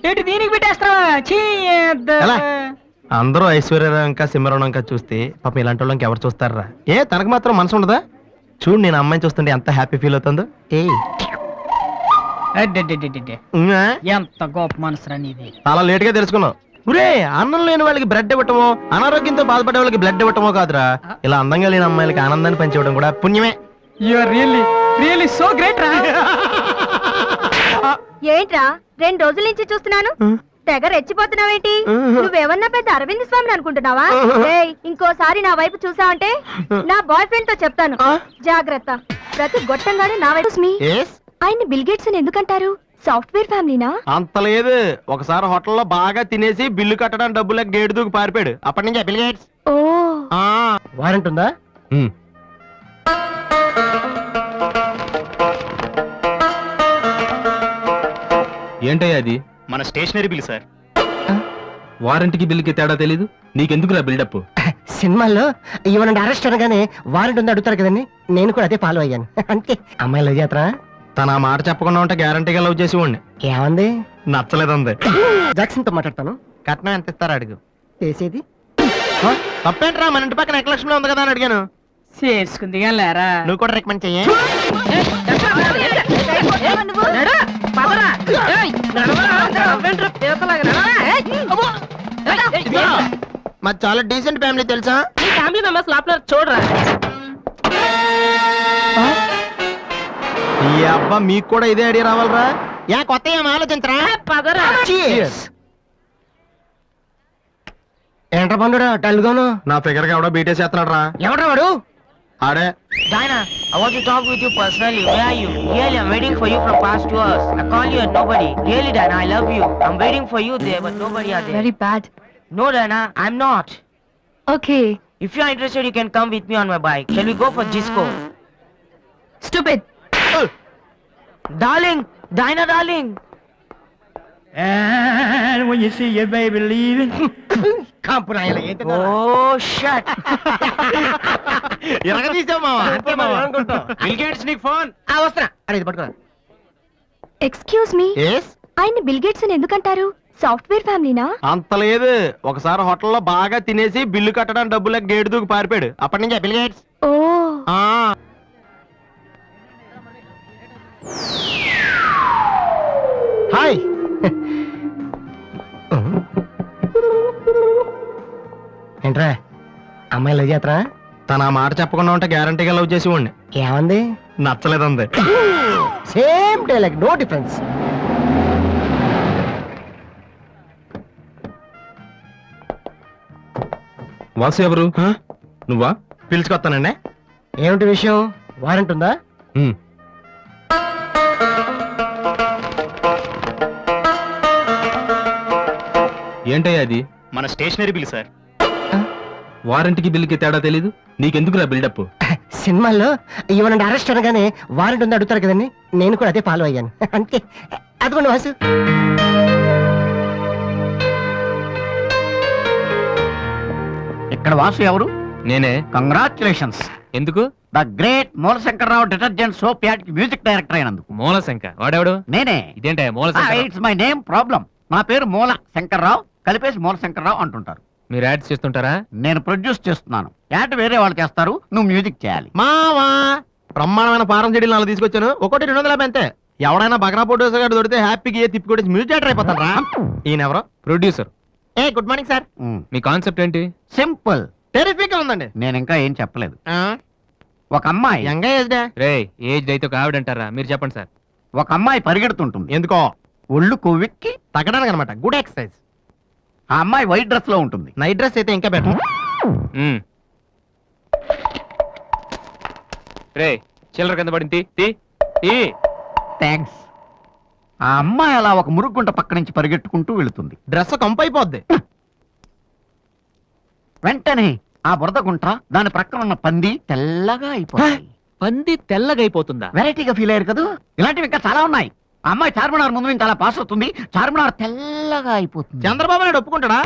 ఏంటి దీనికి పెట్టేస్తావా? అందరూ ఐశ్వర్యరావు ఇంకా సింహరావు ఇంకా చూస్తే పాపం ఇలాంటి వాళ్ళకి ఎవరు చూస్తారా? ఏ తనకు మాత్రం మనసు ఉండదా? చూడు నేను అమ్మాయిని చూస్తుంటే ఎంత హ్యాపీ ఫీల్ అవుతుందో. ఎంత గొప్ప మనసురా నీది. చాలా లేట్ గా తెలుసుకున్నావు. ఒరే, అన్నం లేని వాళ్ళకి బ్లడ్ ఇవ్వటమో, అనారోగ్యంతో బాధపడే వాళ్ళకి బ్లడ్ ఇవ్వటమో కాదురా, ఇలా అందంగా లేని అమ్మాయిలకి ఆనందాన్ని పంచివ్వడం కూడా పుణ్యమే. రియల్లీ సో గ్రేట్ రా. ఏంట్రా 2 రోజుల నుంచి చూస్తున్నాను, తెగ రెచ్చిపోతున్నావేంటి? నువ్వేమన్నా పెద్ద అరవింద్ స్వామిని అనుకుంటున్నావా? ఇంకోసారి నా వైపు చూసావంటే నా బాయ్ ఫ్రెండ్ తో చెప్తాను, జాగ్రత్త. ప్రతి గొట్టంగానే నా వైపు. ఆయన్ని బిల్ గేట్స్ అని ఎందుకంటారు? సాఫ్ట్వేర్ ఫ్యామిలీనా? అంత లేదు, ఒకసారి హోటల్లో బాగా తినేసి బిల్లు కట్టడానికి డబ్బులకు గేటు దూకి పారిపోయాడు. అప్పటి నుంచి బిల్ గేట్స్. ఓ, వారెంట్ ఉందా? ఏంటయ్యా అది? మన స్టేషనరీ బిల్ సార్. వారంటీకి బిల్లుకి తేడా తెలీదు నీకెందుకురా బిల్డప్? సినిమాల్లో ఇవ్వనండి అరెస్ట్ అనగానే వారెంట్ ఉంది అడుగుతారు కదండి, నేను కూడా అదే ఫాలో అయ్యాను. అంతే. అమ్మాయిలు చేతరా తన మాట చెప్పకుండా ఉంటే గ్యారంటీగా లవ్ చేసి ఉండి. ఏమంది? నచ్చలేదంది. జాక్సన్ తో మాట్లాడతాను. కట్నం ఎంత ఇస్తారా అడుగు. చేసేది తప్పేంట్రా, మన ఇంటి పక్కన ఎక్లక్ష్మిలో ఉంది కదా అని అడిగాను. చేసుకుంది లేరా, నువ్వు కూడా రికమెండ్ చెయ్యి. మరి చాలా డీసెంట్ ఫ్యామిలీ తెలుసా? ఫ్యామిలీ మెంబర్స్ లోపల చూడరా. ఈ అబ్బా మీకు కూడా ఇదే ఐడియా రావాలరా? కొత్త ఏం ఆలోచించరా? పదరా. ఏంట్రా బండురా డల్గాను? నా ఫిగర్ గా ఎవడో బీటేసి చేస్తున్నాడు రా. ఎవడ్రా వాడు? ఆడే. Diana, I want to talk with you personally. Where are you? Really, I'm waiting for you from past 2 hours. I call you and nobody. Really, Diana, I love you. I'm waiting for you there, but nobody are there. very bad. No, Diana, I'm not. Okay. If you are interested, you can come with me on my bike. Shall we go for disco? Stupid. Darling, Diana, darling. And when you see your baby leaving. Oh, shut. Excuse me, ఆయన్ని bill gates అని ఎందుకంటారు? Software ఫ్యామిలీనా? అంత లేదు, ఒకసారి హోటల్లో బాగా తినేసి bill కట్టడానికి డబ్బులకు గేటు దూకి పారిపోయాడు. అప్పటి నుంచి బిల్ గేట్స్. ఓ, హాయ్. ఏంట్రా అమ్మాయిలు చేతరా? తన మాట చెప్పకుండా ఉంటే గ్యారంటీగా లవ్ చేసి ఉండి. ఏమంది? నచ్చలేదంది. Same dialogue, no difference. Vasu ఎవరు? నువ్వా? పిలుచుకొస్తానండి. ఏమిటి విషయం? వారెంట్ ఉందా? ఏంటయ్యా అది? మన స్టేషనరీ బిల్ సార్. వారంటీకి బిల్లుకి తేడా తెలీదు నీకెందుకురా బిల్డప్? సినిమాల్లో ఇవ్వనండి అరెస్ట్ అనగానే వారెంట్ ఉంది అడుగుతారు కదండి, నేను కూడా అదే ఫాలో అయ్యాను. అంతే. అదిగోండి వాసు. ఇక్కడ వాసు ఎవరు? నేనే. కంగ్రాచులేషన్స్. ఎందుకు? The great Moolashankararao detergent soap ad కి మ్యూజిక్ డైరెక్టర్ అయినందుకు. మూలశంకర్ వాడెవడు? నేనే. ఇదేంటే Moolashankar? It's my name problem. నా పేరు మూల శంకర్రావు, కలిపేసి మూలశంకర్రావు అంటుంటారు. మీరు యాడ్స్ చేస్తుంటారా? నేను ప్రొడ్యూస్ చేస్తున్నాను. యాడ్ వేరే వాళ్ళు చేస్తారు, నువ్వు మ్యూజిక్ చేయాలి. మావా బ్రహ్మాండమైన ఫారం చెడీలు నాలుగు తీసుకొచ్చాను. ఒకటి 250 అంతే. ఎవడైనా బగ్రా ప్రొడ్యూసర్ గారు దొరికితే హ్యాపీగా తిప్పి కొట్టేసి మ్యూజిక్ డైరెక్టర్ అయిపోతారా? ఈయన ఎవరో ప్రొడ్యూసర్. Good morning sir. మీ కాన్సెప్ట్ ఏంటి? సింపుల్, టెరిఫిక్ గా ఉందండి. నేను ఇంకా ఏం చెప్పలేదు. ఒక అమ్మాయి యంగ్ ఏజ్ డే. రే ఏజ్ అయితే ఒక ఆవిడ అంటారా? మీరు చెప్పండి సార్. ఒక అమ్మాయి పరిగెడుతుంటుంది. ఎందుకో? ఒళ్ళు కొవ్వెక్కి తగ్గడానికి అనమాట. Good exercise. ఆ అమ్మాయి వైట్ డ్రెస్ లో ఉంటుంది. నైట్ డ్రెస్ అయితే ఇంకా బెటర్. రే చిల్లర కింద పడింది. థ్యాంక్స్. ఆ అమ్మాయి అలా ఒక మురుగుంట పక్క నుంచి పరిగెట్టుకుంటూ వెళుతుంది. డ్రెస్ కంపు అయిపోద్ది. వెంటనే ఆ బురద గుంట, దాని ప్రక్కన ఉన్న పంది తెల్లగా అయిపోతుంది. పంది తెల్లగా అయిపోతుందా? వెరైటీగా ఫీల్ అయ్యారు కదా. ఇలాంటివి ఇంకా చాలా ఉన్నాయి. ఆ అమ్మాయి చార్మినార్ ముందు నుంచి అలా పాస్ అవుతుంది, చార్మినార్ తెల్లగా అయిపోతుంది. చంద్రబాబు నాయుడు ఒప్పుకుంటాడా?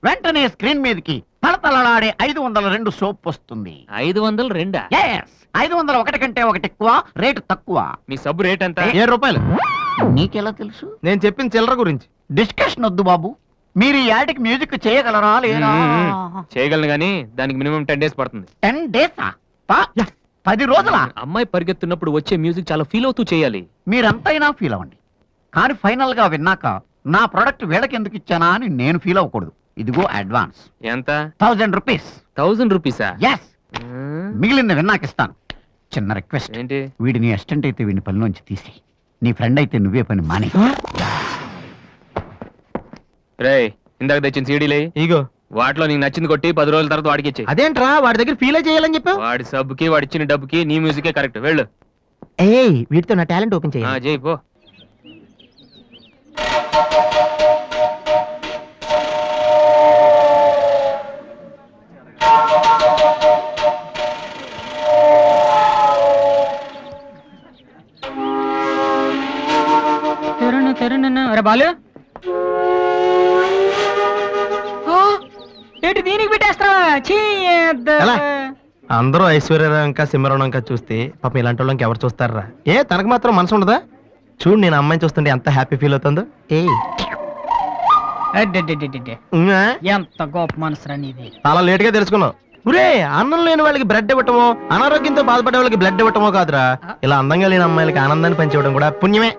వెంటనే స్క్రీన్ మీదకి తలతలలాడే 502 సోప్ వస్తుంది. 502? 501 కంటే ఒకటి ఎక్కువ, రేటు తక్కువ. మీ సబ్బు రేట్ ఎంత? 7 రూపాయలు. నీకెలా తెలుసు? నేను చెప్పిన చిల్లర గురించి. డిస్కషన్ వద్దు బాబు. మీరు ఈ యాడ్కి మ్యూజిక్ చేయగలరా లేదా? చేయగలను గానీ దానికి మినిమం 10 days పడుతుంది. 10 days 10 రోజులా? అమ్మాయి పరిగెత్తున్నప్పుడు వచ్చే మ్యూజిక్ చాలా ఫీల్ అవుతూ చేయాలి. మీరంతైనా ఫీల్ అవ్వండి, కానీ ఫైనల్ గా విన్నాక నా ప్రొడక్ట్ వీళ్ళకి ఎందుకు ఇచ్చానా అని నేను ఫీల్ అవ్వకూడదు. ఇదిగో అడ్వాన్స్ ఎంత? 1000 రూపీస్. 1000 రూపీసా? ఎస్, మిగిలింది విన్నాక ఇస్తాను. చిన్న రిక్వెస్ట్, ఏంటి? వీడి నీ అసిస్టెంట్ అయితే వీడిని పనిలోంచి తీసి, నీ ఫ్రెండ్ అయితే నువ్వే పని మానే. రేయ్, ఇందాక తెచ్చిన సీడీలే ఇగో వాటిలో నీకు నచ్చింది కొట్టి 10 రోజుల తర్వాత వాడికి ఇచ్చే. అదేంట్రా వాడి దగ్గర ఫీల్ చేయాలని చెప్పావు? వాడి సబ్బుకి వాడి ఇచ్చిన డబ్బుకి నీ మ్యూజికే కరెక్ట్. వెళ్ళు. ఏయ్ వీటితో నా టాలెంట్ ఓపెన్ ఆ, చేయాలి. చేయి పో. అరే బాలు ఏంటి దీనికి పెట్టేస్తావా? ఎలా? అందరూ ఐశ్వర్యరావు ఇంకా సింహరావు ఇంకా చూస్తే పాపం ఇలాంటి వాళ్ళకి ఎవరు చూస్తారా? ఏ తనకు మాత్రం మనసు ఉండదా? చూడు నేను అమ్మాయిని చూస్తుంటే ఎంత హ్యాపీ ఫీల్ అవుతుందో. ఎంత గొప్ప మనసురా నీది. చాలా లేట్ గా తెలుసుకున్నావు. ఒరే, అన్నం లేని వాళ్ళకి బ్లడ్ ఇవ్వటమో, అనారోగ్యంతో బాధపడే వాళ్ళకి బ్లడ్ ఇవ్వటమో కాదురా, ఇలా అందంగా లేని అమ్మాయిలకి ఆనందాన్ని పంచివ్వడం కూడా పుణ్యమే.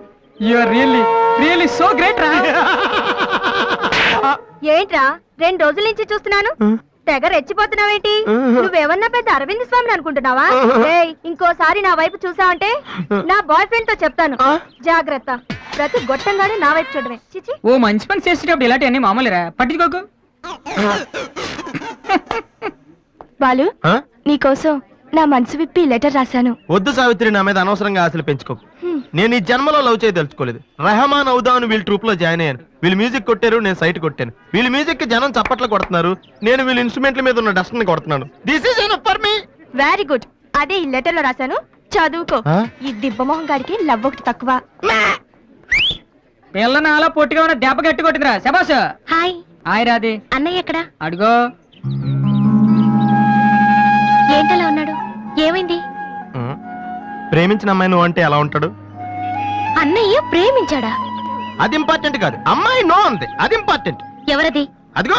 You are really so great రా. ఏంట్రా 2 రోజుల నుంచి చూస్తున్నాను, తెగ రెచ్చిపోతున్నావేంటి? నువ్వేమన్నా పెద్ద అరవింద్ స్వామిని అనుకుంటున్నావా? ఏయ్, ఇంకోసారి నా వైపు చూసావంటే నా బాయ్ ఫ్రెండ్ తో చెప్తాను, జాగ్రత్త. ప్రతి గొట్టంగానే నా వైపు చూడమే. చిచి. ఓ మంచి పని చేసేటప్పుడు ఇలాంటివన్నీ మామూలురా, పట్టించుకోకు. బాలు, ఆ? నీకోసం నా మనసు విప్పి లెటర్ రాశాను. వద్దు సావిత్రి, నా మీద అనవసరంగా ఆశలు పెంచుకోకు. నేను ఈ జన్మలో లవ్ చేయ తెలుసుకోలేదు. రెహమాన్ అవుదామని వీళ్ళ ట్రూప్ లో జాయిన్ అయ్యాను. వీళ్ళు మ్యూజిక్ కొట్టారు, నేను సైట్ కొట్టాను. వీళ్ళ మ్యూజిక్ కి జనం చప్పట్లు కొడుతున్నారు, నేను వీళ్ళ ఇన్స్ట్రుమెంట్ల మీద ఉన్న డస్ట్ ని కొడుతున్నాను. This is enough for me. Very good. అదే ఈ లెటర్ లో రాశాను, చదువుకో. ఆ? ఈ దిబ్బమోహం గారికి లవ్ ఒకటి తక్కువ. పిల్లని అలా పొట్టిగా ఉన్న దెబ్బ గట్టి కొట్టిందిరా. శబాష్. హాయ్. హాయ్ రాది. అన్నయ్య ఎక్కడా? అడుగో. ఏంటలా ఉన్నాడు? ఏమైంది? ప్రేమించిన అమ్మాయి నువ్వు అంటే ఎలా ఉంటాడు? అన్నయ్య ప్రేమించాడా? అది ఇంపార్టెంట్ కాదు, అమ్మాయి నో అంతే, అది ఇంపార్టెంట్. ఎవరది? అదిగో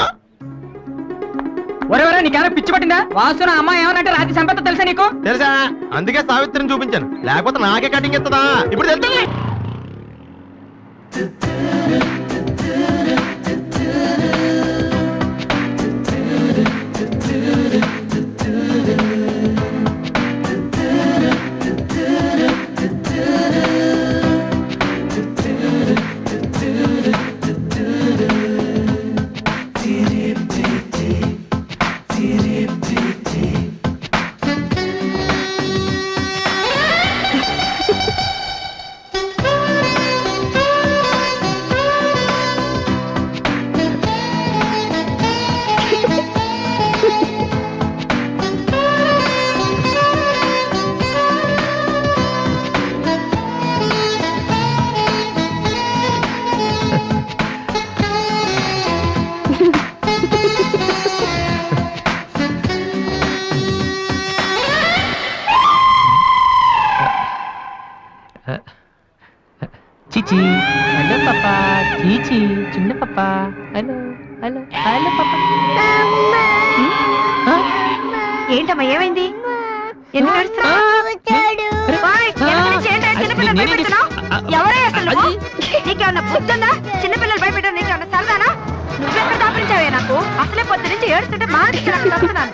ఒరే నీకేమైనా పిచ్చి పట్టిందా? వాసున అమ్మాయి ఏమనంటే రాత్రి సంపద తెలుసా నీకు? తెలుసా? అందుకే సావిత్రిని చూపించాను, లేకపోతే నాకే కటింగ్ ఇస్తుందా? ఇప్పుడు తెలుసు. చిచి. హలో పాపా. చీచి చిన్న పాపా. హలో హలో హలో పాపా. ఏంటమ్మా, ఏమైంది? ఎందుకు ఏడుస్తున్నావ్? ఓయ్, ఎందుకు నుంచి ఏంటో చిన్నపిల్లలు భయపెడుతున్నావ్? ఎవరే అసలు నువ్వు? నీకేమన్నా బుద్ధుందా? చిన్నపిల్లలు భయపెట్టడం నీకేమన్నా సరదానా? నువ్వెక్కడ దాపరించావే నాకు? అసలే పొద్దు నుంచి ఏడుస్తుంటే మాట్లాడుతున్నాను.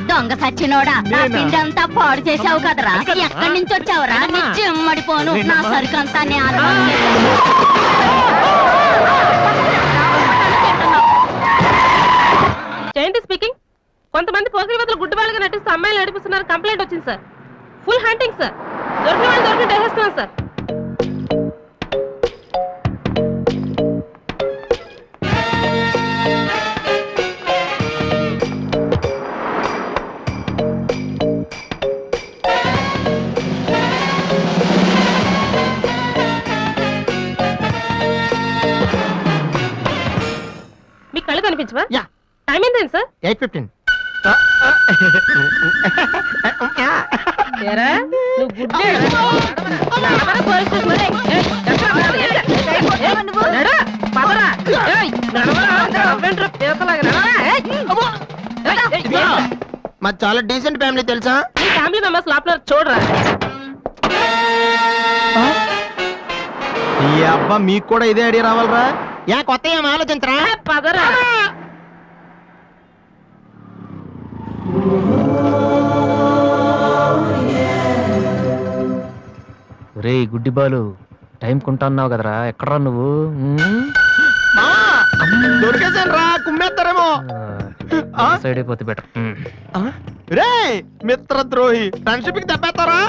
దొంగ సచ్చినోడా, నా పిండి అంతా పాడు చేసావు కదరా. ఎక్కడి నుంచి వచ్చావురా? చెమ్మడిపోను నా సరుకంతా జయంతి స్పీకింగ్. కొంతమంది పోకిరి వదలు గుడ్డు వాళ్ళగా నటిస్తూ అమ్మాయిలు నడిపిస్తున్నారు. కంప్లైంట్ వచ్చింది సార్. Full hunting sir. దొరికిన వాళ్ళు దొరికిన వేసేస్తున్నాం సార్. మీకు కళ్ళు కనిపించవా? యా. టైం ఏంటండి సార్? 8:15. ఏరా, నువ్వు గుడ్డే. నడవరా పోలీస్ స్టేషన్ లో. ఏయ్, ఎక్కడ పోవాలి? నడు, పదరా. ఏయ్, నడవరా. అవ్వేంట్రా పీతలాగా? నడవరా. ఏయ్, అమ్మో. ఏయ్, ఏయ్, మాది చాలా డీసెంట్ ఫ్యామిలీ తెలుసా? మీ ఫ్యామిలీ మెంబర్స్ లోపల చూడరా. ఈ అబ్బా మీకు కూడా ఇదే ఐడియా రావాలరా? యా కొత్త ఏం ఆలోచించరా? పదరా. రే గుడ్డి బాలు, టైం కొంటున్నావు కదరా, ఎక్కడ్రా నువ్వు? దొరికేసాను రా, కుమ్మేస్తారేమో. సైడ్ అయిపోతే బెటర్. రే మిత్రద్రోహి, ఫ్రెండ్షిప్ కి దెబ్బేస్తారా?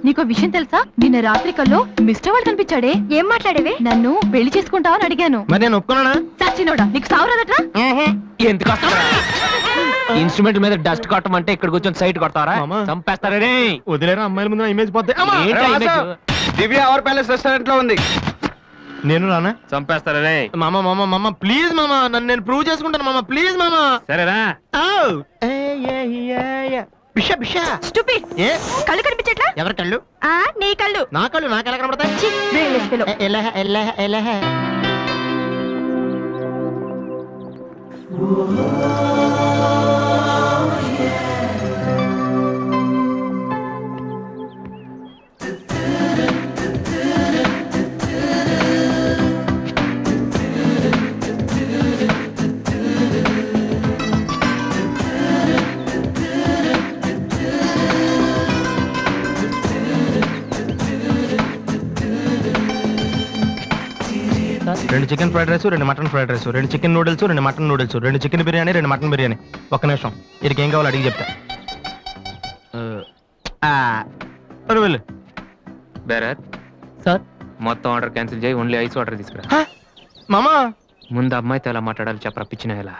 నీకు విషయం తెలుసా? నిన్న రాత్రి కల్లో మిస్టర్ వాడు కనిపించాడే. ఏం మాట్లాడేవి? నన్ను పెళ్లి చేసుకుంటావని అడిగాను. మరి నేను ఒప్పుకున్నానా? సచ్చినోడా, నీకు సావరాదట్రా? ఎందుకు ఇన్స్ట్రుమెంట్ మీద డస్ట్ కొట్టమంటే ఇక్కడ కూర్చొని సైట్ కొడతారా? మామా. చంపేస్తారా రే? వదిలేరా, అమ్మాయిల ముందు ఇమేజ్ పోతే. ఏంట్రా image? Divya our palace restaurant లో ఉంది. నేను రానా? చంపేస్తారా రే? మామ మామ మామ ప్లీజ్ మామ, నన్ను నేను ప్రూవ్ చేసుకుంటాను మామ, ప్లీజ్ మామ. సరేరా. బిషా బిషా. Stupid. ఏ కళ్ళు కనిపించట్లా? ఎవరి కళ్ళు? నీ కళ్ళు. నా కళ్ళు నాకు ఎలా కనబడతాయి? ఛీ, brainless fellow. ఎలా రెండు చికెన్ ఫ్రైడ్ రైస్, రెండు మటన్ ఫ్రైడ్ రైస్, రెండు చికెన్ నూడిల్స్, రెండు మటన్ నూడిల్స్, రెండు చికెన్ బిర్యానీ, రెండు మటన్ బిర్యానీ. ఒక్క నిమిషం, వీడికి ఏం కావాలో అడిగి చెప్తా. వెళ్ళు. బేరత్ సార్. మొత్తం ఆర్డర్ క్యాన్సిల్ చేయి, ఓన్లీ ఐస్ వాటర్ తీసుకురా. మామా ముందు అమ్మాయితో ఎలా మాట్లాడాలి చెప్పరా, పిచ్చిన ఎలా?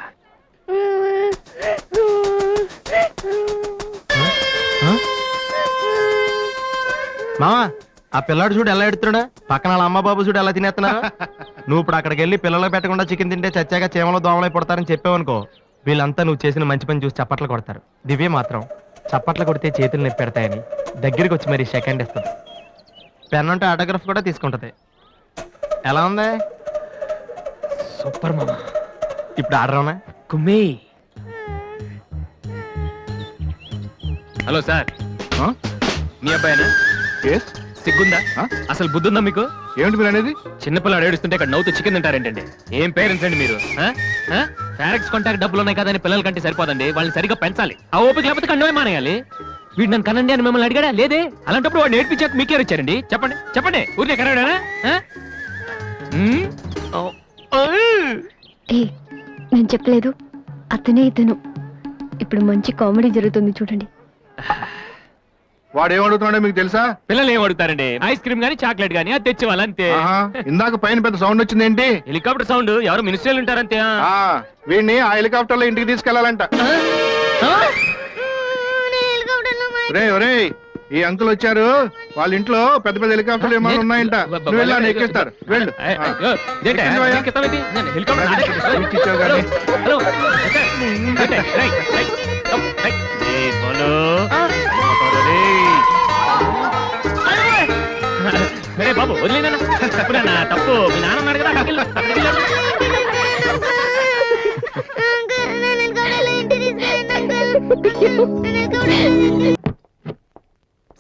మామా ఆ పిల్లాడు చూడు ఎలా ఎడుతున్నాడా, పక్కన వాళ్ళ అమ్మ బాబు చూడు ఎలా తినేస్తున్నారా. నువ్వు ఇప్పుడు అక్కడికి వెళ్ళి పిల్లలు పెట్టకుండా చికెన్ తింటే చచ్చాక చీమలో దోమలై పడతారని చెప్పావనుకో, వీళ్ళంతా నువ్వు చేసిన మంచి పని చూసి చప్పట్లు కొడతారు. దివ్య మాత్రం చప్పట్లు కొడితే చేతులు నొప్పి పెడతాయని దగ్గరికి వచ్చి మరీ సెకండ్ ఇస్తుంది. పెన్ అంటే ఆటోగ్రాఫ్ కూడా తీసుకుంటది. ఎలా ఉంది? సూపర్ మామా. ఇప్పుడు ఆర్డర్ అవునా? కుమ్మి. హలో సార్, మీ అబ్బాయినా? సిగ్గుందా? అసలు బుద్ధుందా మీకు? ఏమిటి మీరు అనేది? చిన్నపిల్లలు ఏడుస్తుంటే ఇక్కడ నవ్వుతూ చికెన్ తింటారేంటండి? ఏం పేరెంట్స్ అండి మీరు? ఫారెక్స్ కాంటాక్ట్ డబ్బులు ఉన్నాయి కదా అని పిల్లల కంటే సరిపోదండి, వాళ్ళని సరిగ్గా పెంచాలి. ఆ ఓపిక లేకపోతే కండమే మానేయాలి. వీడు నన్ను కనండి అని మిమ్మల్ని అడిగాడా? లేదే. అలాంటప్పుడు వాడు నేర్పించాక మీకే వచ్చారండి. చెప్పండి చెప్పండి, ఊరికే కనడానా? నేను చెప్పలేదు, అతనే ఇతను. ఇప్పుడు మంచి కామెడీ జరుగుతుంది చూడండి. వాడు ఏమడుగుతున్నాడో మీకు తెలుసా? పిల్లలు ఏం అడుగుతారండి? ఐస్ క్రీమ్ గానీ చాక్లెట్ గానీ అది తెచ్చేవాళ్ళు అంతే. ఇందాక పైన పెద్ద సౌండ్ వచ్చింది ఏంటి? Helicopter sound. ఎవరు మినిస్టర్లు ఉంటారంతే. వీడిని ఆ హెలికాప్టర్ లో ఇంటికి తీసుకెళ్లాలంట. రే ఒరే, ఈ అంకుల్ వచ్చారు, వాళ్ళ ఇంట్లో పెద్ద పెద్ద హెలికాప్టర్లు ఏమైనా ఉన్నాయంట. నువ్వు వెళ్ళి ఆయన ఎక్కిస్తారు, వెళ్ళు. ఎక్కించావు కానీ. బాబు వదిలేనా? తప్పు, మీ నాన్న ఉన్నాడు కదా.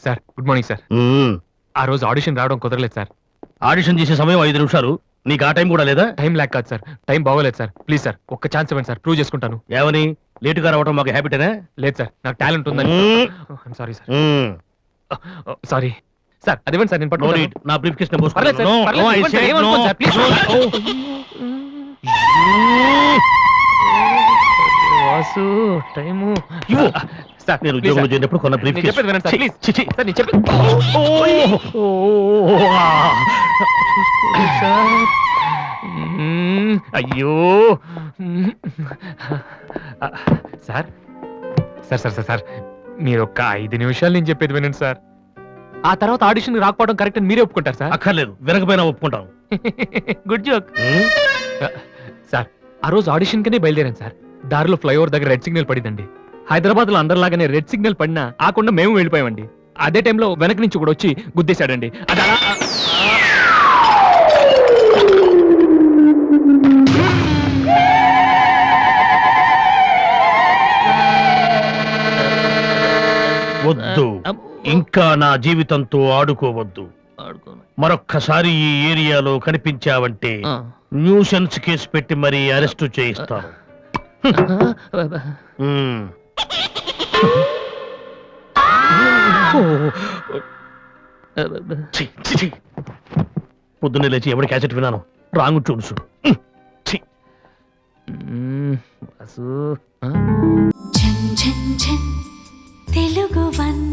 Sir good morning sir. ఆ రోజు ఆడిషన్ రావడం కుదరలేదు సార్. ఆడిషన్ చేసే సమయం 5 నిమిషాలు, నీకు ఆ టైం కూడా లేదా? టైం లేక కాదు సార్, టైం బాగోలేదు సార్. ప్లీజ్ సార్ ఒక్క ఛాన్స్ ఇవ్వండి సార్, ప్రూవ్ చేసుకుంటాను. ఏమని? లేటుగా రావడం మాకు హ్యాబిటేనా? లేదు సార్, నాకు టాలెంట్ ఉందని. Sorry sir, sorry sir. అదేవండి సార్, నేను పట్టుకోను. నా బ్రీఫ్ కేస్ పర్లేదు సార్, పర్లేదు, ఇవ్వండి సార్, ఏమనుకోను sir, please. Vasu time sir, నేను ఉద్యోగంలో చేరినప్పుడు కొన్న బ్రీఫ్ నేను చెప్పేది వినండి సార్, ప్లీజ్. సార్ నేను చెప్పేది సార్. అయ్యో sir, sir sir sir sir మీరు ఒక్క 5 నిమిషాలు నేను చెప్పేది వినండి సార్. ఆ తర్వాత ఆడిషన్ రాకపోవడం కరెక్ట్ అని మీరే ఒప్పుకుంటారు సార్? అక్కర్లేదు, వినకపోయినా ఒప్పుకుంటాం. Good joke sir. ఆ రోజు ఆడిషన్ కనే బయలుదేరాను సార్. దారిలో ఫ్లైఓవర్ దగ్గర రెడ్ సిగ్నల్ పడిందండి. హైదరాబాద్ లో అందరిలాగానే రెడ్ సిగ్నల్ పడినా ఆకుండా మేము వెళ్ళిపోయామండి. అదే టైంలో వెనక నుంచి కూడా వచ్చి గుద్దేశాడండి. అది అలా వద్దు, ఇంకా నా జీవితంతో ఆడుకోవద్దు. మరొక్కసారి ఈ ఏరియాలో కనిపించావంటే న్యూసెన్స్ కేసు పెట్టి మరీ అరెస్టు చేయిస్తాను. పొద్దున్నే లేచి ఎవరి క్యాసెట్ విన్నాను, రాంగ్ చూడుసు. తెలుగు వన్